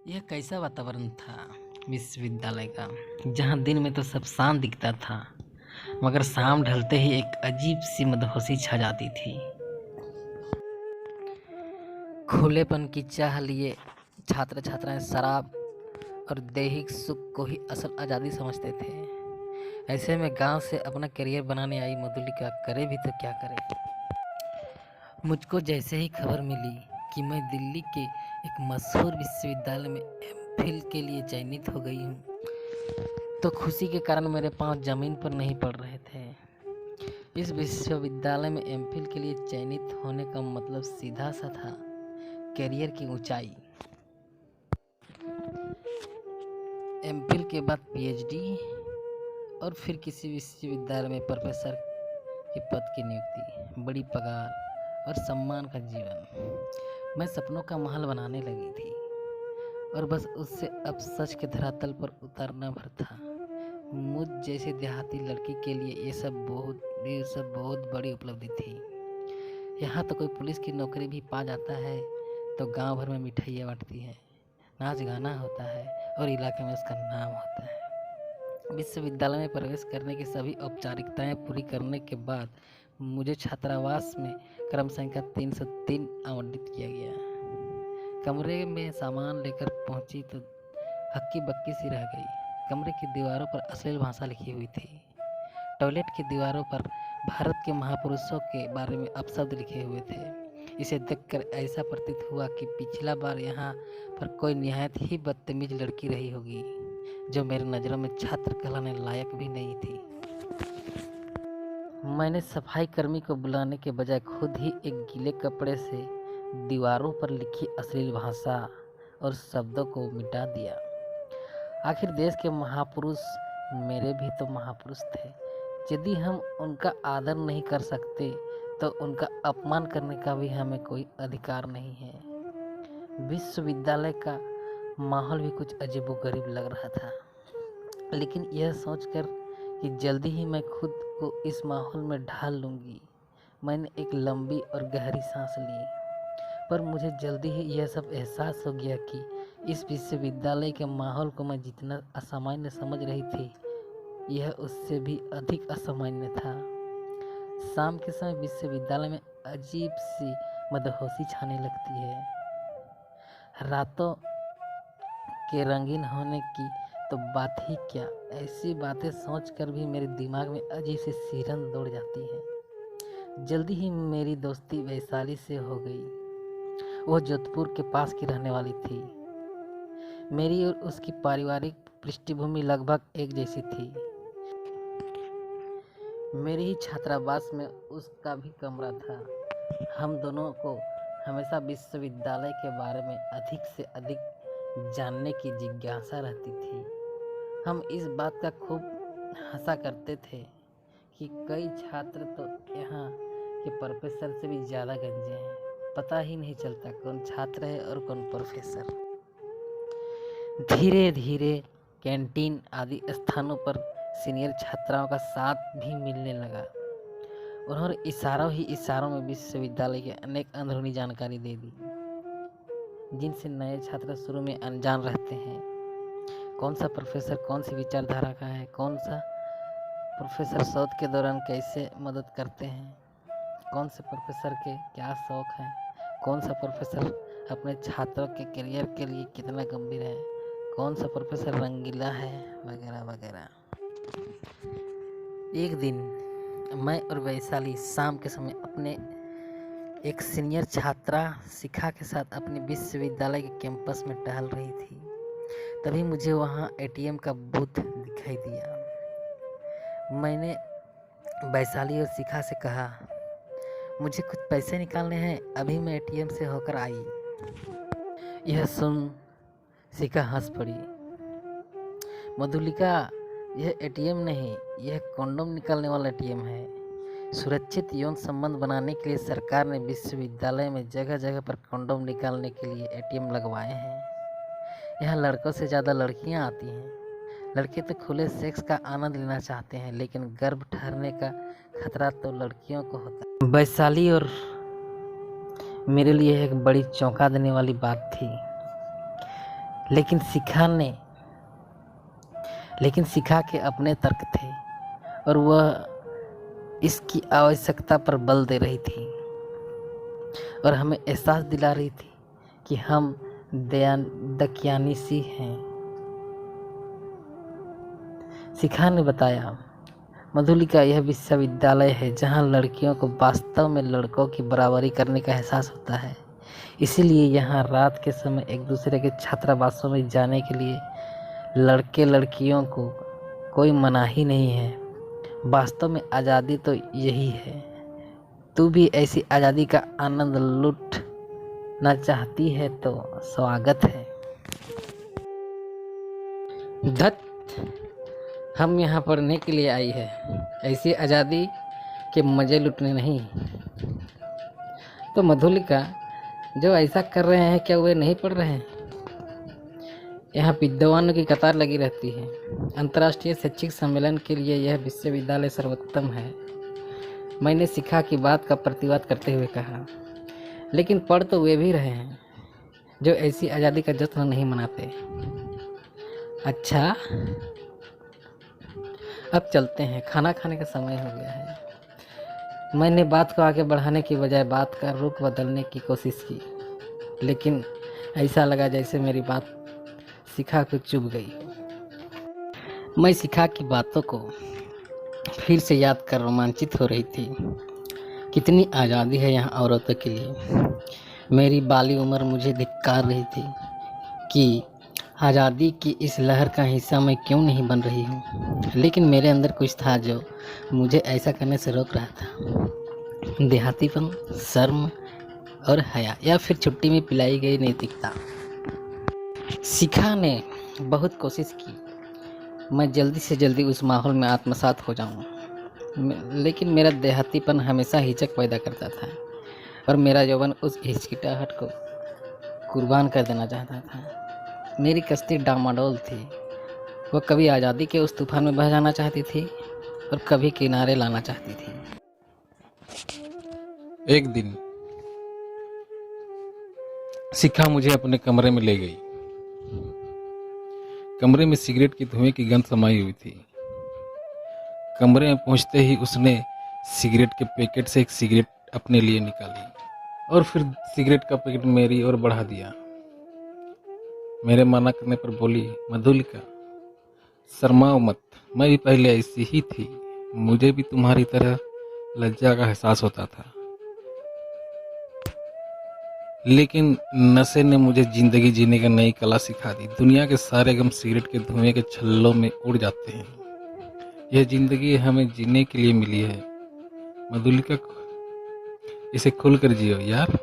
यह कैसा वातावरण था विश्वविद्यालय का, जहाँ दिन में तो सब शांत दिखता था, मगर शाम ढलते ही एक अजीब सी मदहोशी छा जाती थी। खुलेपन की चाह लिए छात्र छात्राएं शराब और दैहिक सुख को ही असल आज़ादी समझते थे। ऐसे में गांव से अपना करियर बनाने आई मधुलिका करे भी तो क्या करे। मुझको जैसे ही खबर मिली कि मैं दिल्ली के एक मशहूर विश्वविद्यालय में एमफिल के लिए चयनित हो गई हूँ, तो खुशी के कारण मेरे पांव जमीन पर नहीं पड़ रहे थे। इस विश्वविद्यालय में एमफिल के लिए चयनित होने का मतलब सीधा सा था, करियर की ऊंचाई। एमफिल के बाद पीएचडी और फिर किसी विश्वविद्यालय में प्रोफेसर के पद की नियुक्ति, बड़ी पगार और सम्मान का जीवन। मैं सपनों का महल बनाने लगी थी और बस उससे अब सच के धरातल पर उतरना भर था। मुझ जैसी देहाती लड़की के लिए ये सब बहुत बड़ी उपलब्धि थी। यहाँ तो कोई पुलिस की नौकरी भी पा जाता है तो गांव भर में मिठाइयाँ बांटती है, नाच गाना होता है और इलाके में उसका नाम होता है। विश्वविद्यालय में प्रवेश करने की सभी औपचारिकताएं पूरी करने के बाद मुझे छात्रावास में क्रम संख्या 303 आवंटित किया गया। कमरे में सामान लेकर पहुंची तो हक्की बक्की सी रह गई। कमरे की दीवारों पर अश्लील भाषा लिखी हुई थी। टॉयलेट की दीवारों पर भारत के महापुरुषों के बारे में अपशब्द लिखे हुए थे। इसे देखकर ऐसा प्रतीत हुआ कि पिछला बार यहाँ पर कोई निहायत ही बदतमीज लड़की रही होगी, जो मेरी नज़रों में छात्र कहलाने लायक भी नहीं थी। मैंने सफाई कर्मी को बुलाने के बजाय खुद ही एक गीले कपड़े से दीवारों पर लिखी अश्लील भाषा और शब्दों को मिटा दिया। आखिर देश के महापुरुष मेरे भी तो महापुरुष थे। यदि हम उनका आदर नहीं कर सकते तो उनका अपमान करने का भी हमें कोई अधिकार नहीं है। विश्वविद्यालय का माहौल भी कुछ अजीबोगरीब लग रहा था, लेकिन यह सोचकर कि जल्दी ही मैं खुद को इस माहौल में ढाल लूँगी, मैंने एक लंबी और गहरी सांस ली। पर मुझे जल्दी ही यह सब एहसास हो गया कि इस विश्वविद्यालय के माहौल को मैं जितना असामान्य समझ रही थी, यह उससे भी अधिक असामान्य था। शाम के समय विश्वविद्यालय में अजीब सी मदहोशी छाने लगती है। रातों के रंगीन होने की तो बात ही क्या, ऐसी बातें सोचकर भी मेरे दिमाग में अजीब सी सिरन दौड़ जाती है। जल्दी ही मेरी दोस्ती वैशाली से हो गई। वह जोधपुर के पास की रहने वाली थी। मेरी और उसकी पारिवारिक पृष्ठभूमि लगभग एक जैसी थी। मेरे ही छात्रावास में उसका भी कमरा था। हम दोनों को हमेशा विश्वविद्यालय के बारे में अधिक से अधिक जानने की जिज्ञासा रहती थी। हम इस बात का खूब हंसा करते थे कि कई छात्र तो यहाँ के प्रोफेसर से भी ज़्यादा गंजे हैं। पता ही नहीं चलता कौन छात्र है और कौन प्रोफेसर। धीरे धीरे कैंटीन आदि स्थानों पर सीनियर छात्राओं का साथ भी मिलने लगा। उन्होंने इशारों में विश्वविद्यालय की अनेक अंदरूनी जानकारी दे दी, जिनसे नए छात्र शुरू में अनजान रहते हैं। कौन सा प्रोफेसर कौन सी विचारधारा का है, कौन सा प्रोफेसर शोध के दौरान कैसे मदद करते हैं, कौन से प्रोफेसर के क्या शौक हैं, कौन सा प्रोफेसर अपने छात्रों के करियर के लिए कितना गंभीर है, कौन सा प्रोफेसर रंगीला है, वगैरह वगैरह। एक दिन मैं और वैशाली शाम के समय अपने एक सीनियर छात्रा शिखा के साथ अपने विश्वविद्यालय के कैंपस में टहल रही थी। तभी मुझे वहाँ एटीएम का बूथ दिखाई दिया। मैंने वैशाली और शिखा से कहा, मुझे कुछ पैसे निकालने हैं, अभी मैं एटीएम से होकर आई। यह सुन शिखा हंस पड़ी। मधुलिका, यह एटीएम नहीं, यह कॉन्डोम निकालने वाला एटीएम है। सुरक्षित यौन संबंध बनाने के लिए सरकार ने विश्वविद्यालय में जगह जगह पर कॉन्डोम निकालने के लिए एटीएम लगवाए हैं। यहाँ लड़कों से ज़्यादा लड़कियाँ आती हैं। लड़के तो खुले सेक्स का आनंद लेना चाहते हैं, लेकिन गर्भ ठहरने का खतरा तो लड़कियों को होता है। वैशाली और मेरे लिए एक बड़ी चौंका देने वाली बात थी, लेकिन सिखा के अपने तर्क थे और वह इसकी आवश्यकता पर बल दे रही थी और हमें एहसास दिला रही थी कि हम दकियानूसी हैं। शिखा ने बताया, मधुलिका, यह विश्वविद्यालय है जहाँ लड़कियों को वास्तव में लड़कों की बराबरी करने का एहसास होता है। इसीलिए यहाँ रात के समय एक दूसरे के छात्रावासों में जाने के लिए लड़के लड़कियों को कोई मनाही नहीं है। वास्तव में आज़ादी तो यही है। तू भी ऐसी आज़ादी का आनंद लूटना चाहती है तो स्वागत है। धत, हम यहाँ पढ़ने के लिए आई है, ऐसी आज़ादी के मज़े लूटने नहीं। तो मधुलिका, जो ऐसा कर रहे हैं क्या वे नहीं पढ़ रहे हैं? यहाँ विद्वानों की कतार लगी रहती है। अंतर्राष्ट्रीय शैक्षिक सम्मेलन के लिए यह विश्वविद्यालय सर्वोत्तम है। मैंने शिखा की बात का प्रतिवाद करते हुए कहा, लेकिन पढ़ तो वे भी रहे हैं जो ऐसी आज़ादी का जश्न नहीं मनाते। अच्छा, अब चलते हैं, खाना खाने का समय हो गया है। मैंने बात को आगे बढ़ाने की बजाय बात का रुख बदलने की कोशिश की, लेकिन ऐसा लगा जैसे मेरी बात शिखा को चुभ गई। मैं शिखा की बातों को फिर से याद कर रोमांचित हो रही थी। कितनी आज़ादी है यहाँ औरतों के लिए। मेरी बाली उम्र मुझे धिक्कार रही थी कि आज़ादी की इस लहर का हिस्सा मैं क्यों नहीं बन रही हूँ, लेकिन मेरे अंदर कुछ था जो मुझे ऐसा करने से रोक रहा था। देहातीपन, शर्म और हया, या फिर छुट्टी में पिलाई गई नैतिकता। शिखा ने बहुत कोशिश की मैं जल्दी से जल्दी उस माहौल में आत्मसात हो जाऊं, लेकिन मेरा देहातीपन हमेशा हिचक पैदा करता था और मेरा यौवन उस हिचकिटाहट को कुर्बान कर देना चाहता था। मेरी कश्ती डामाडोल थी। वह कभी आज़ादी के उस तूफान में बह जाना चाहती थी और कभी किनारे लाना चाहती थी। एक दिन शिखा मुझे अपने कमरे में ले गई। कमरे में सिगरेट की धुएं की गंध समाई हुई थी। कमरे में पहुंचते ही उसने सिगरेट के पैकेट से एक सिगरेट अपने लिए निकाली और फिर सिगरेट का पैकेट मेरी ओर बढ़ा दिया। मेरे मना करने पर बोली, मधुलिका, शर्माओ मत, मैं भी पहले ऐसी ही थी। मुझे भी तुम्हारी तरह लज्जा का एहसास होता था, लेकिन नशे ने मुझे जिंदगी जीने का नई कला सिखा दी। दुनिया के सारे गम सिगरेट के धुएं के छल्लों में उड़ जाते हैं। यह जिंदगी हमें जीने के लिए मिली है मधुलिका, इसे खुलकर जियो यार।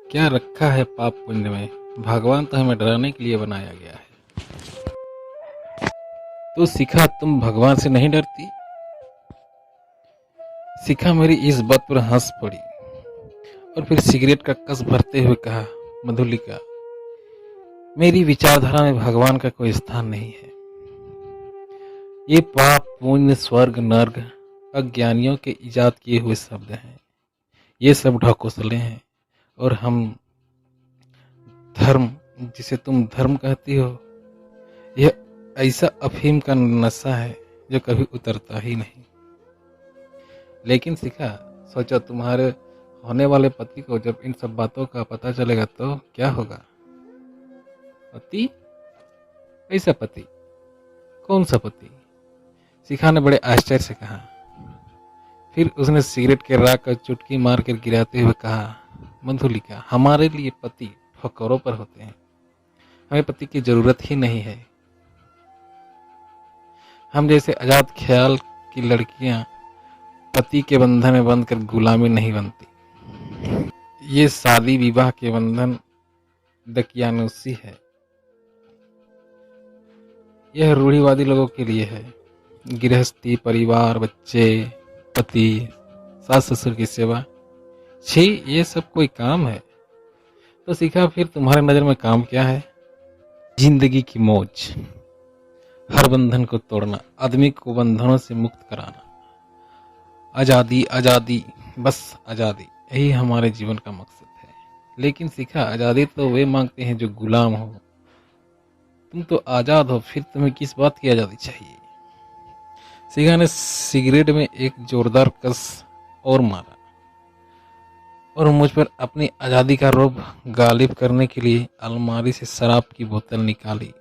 क्या रखा है पाप पुण्य में, भगवान तो हमें डराने के लिए बनाया गया है। तो शिखा, तुम भगवान से नहीं डरती? शिखा मेरी इस बात पर हंस पड़ी और फिर सिगरेट का कस भरते हुए कहा, मधुलिका, मेरी विचारधारा में भगवान का कोई स्थान नहीं है। ये पाप पुण्य स्वर्ग नर्क अज्ञानियों के इजाद किए हुए शब्द हैं। ये सब ढकोसले हैं और हम धर्म, जिसे तुम धर्म कहती हो, यह ऐसा अफीम का नशा है जो कभी उतरता ही नहीं। लेकिन शिखा, सोचो तुम्हारे होने वाले पति को जब इन सब बातों का पता चलेगा तो क्या होगा? पति? ऐसा पति? कौन सा पति? शिखा ने बड़े आश्चर्य से कहा। फिर उसने सिगरेट के राख को चुटकी मार कर गिराते हुए कहा, मधुलिका, हमारे लिए पति ठोकरों पर होते हैं। हमें पति की जरूरत ही नहीं है। हम जैसे आजाद ख्याल की लड़कियां पति के बंधन में बंधकर गुलामी नहीं बनती। ये शादी विवाह के बंधन दकियानूसी है। यह रूढ़िवादी लोगों के लिए है। गृहस्थी, परिवार, बच्चे, पति, सास ससुर की सेवा, छी, ये सब कोई काम है? तो शिखा, फिर तुम्हारे नजर में काम क्या है? जिंदगी की मौज, हर बंधन को तोड़ना, आदमी को बंधनों से मुक्त कराना। आजादी, आजादी, बस आजादी, यही हमारे जीवन का मकसद है। लेकिन शिखा, आजादी तो वे मांगते हैं जो गुलाम हो, तुम तो आजाद हो, फिर तुम्हें किस बात की आजादी चाहिए? शिखा ने सिगरेट में एक जोरदार कस और मारा और मुझ पर अपनी आजादी का रौब गालिब करने के लिए अलमारी से शराब की बोतल निकाली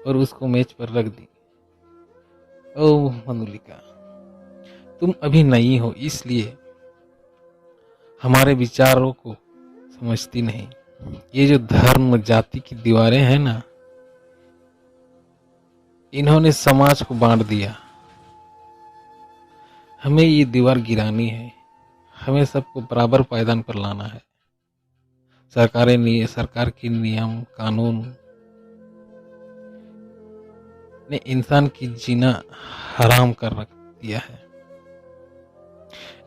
और उसको मेज पर रख दी। ओह मधुलिका, तुम अभी नई हो, इसलिए हमारे विचारों को समझती नहीं। ये जो धर्म जाति की दीवारें हैं ना, इन्होंने समाज को बांट दिया। हमें ये दीवार गिरानी है। हमें सबको बराबर पायदान पर लाना है। सरकार के नियम कानून ने इंसान की जीना हराम कर रख दिया है।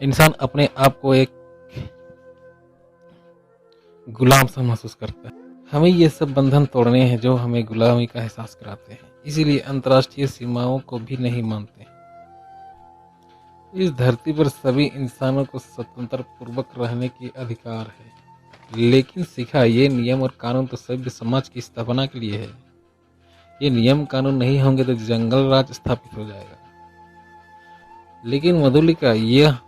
इंसान अपने आप को एक गुलाम सा महसूस करता है। हमें ये सब बंधन तोड़ने हैं जो हमें गुलामी का एहसास कराते हैं। इसीलिए अंतर्राष्ट्रीय सीमाओं को भी नहीं मानते। इस धरती पर सभी इंसानों को स्वतंत्र पूर्वक रहने की अधिकार है। लेकिन शिखा, ये नियम और कानून तो सभ्य समाज की स्थापना के लिए है। ये नियम कानून नहीं होंगे तो जंगल राज स्थापित हो जाएगा। लेकिन मधुलिका, यह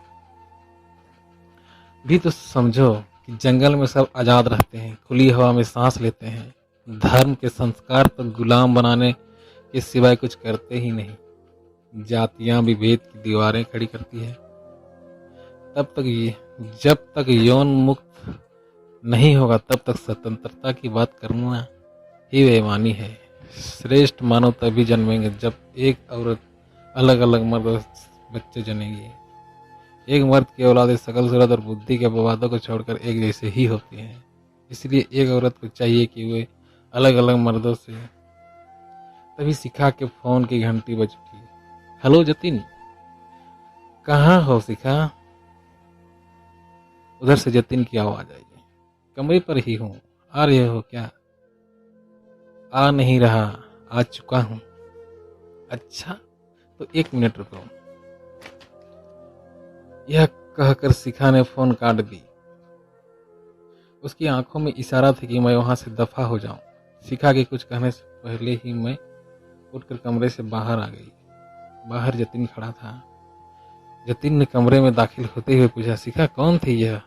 भी तो समझो कि जंगल में सब आजाद रहते हैं, खुली हवा में सांस लेते हैं। धर्म के संस्कार तो गुलाम बनाने के सिवाय कुछ करते ही नहीं। जातियां विभेद की दीवारें खड़ी करती है। जब तक यौन मुक्त नहीं होगा तब तक स्वतंत्रता की बात करना ही बेईमानी है। श्रेष्ठ मानव तभी जन्मेंगे जब एक औरत अलग अलग मर्द बच्चे जनेगी। एक मर्द की औलादे सकल सूरत और बुद्धि के अपवादों को छोड़कर एक जैसे ही होती हैं। इसलिए एक औरत को चाहिए कि वे अलग अलग मर्दों से। तभी शिखा के फोन की घंटी बज उठी। हेलो जतिन, कहाँ हो शिखा? उधर से जतिन की आवाज आई। कमरे पर ही हूँ, आ रहे हो क्या? आ नहीं रहा, आ चुका हूँ। अच्छा, तो 1 मिनट रुको। यह कहकर शिखा ने फोन काट दी। उसकी आंखों में इशारा था कि मैं वहां से दफा हो जाऊं। शिखा के कुछ कहने से पहले ही मैं उठकर कमरे से बाहर आ गई। बाहर जतिन खड़ा था। जतिन ने कमरे में दाखिल होते हुए पूछा, शिखा कौन थी यह?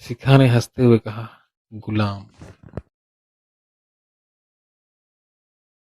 शिखा ने हंसते हुए कहा, गुलाम।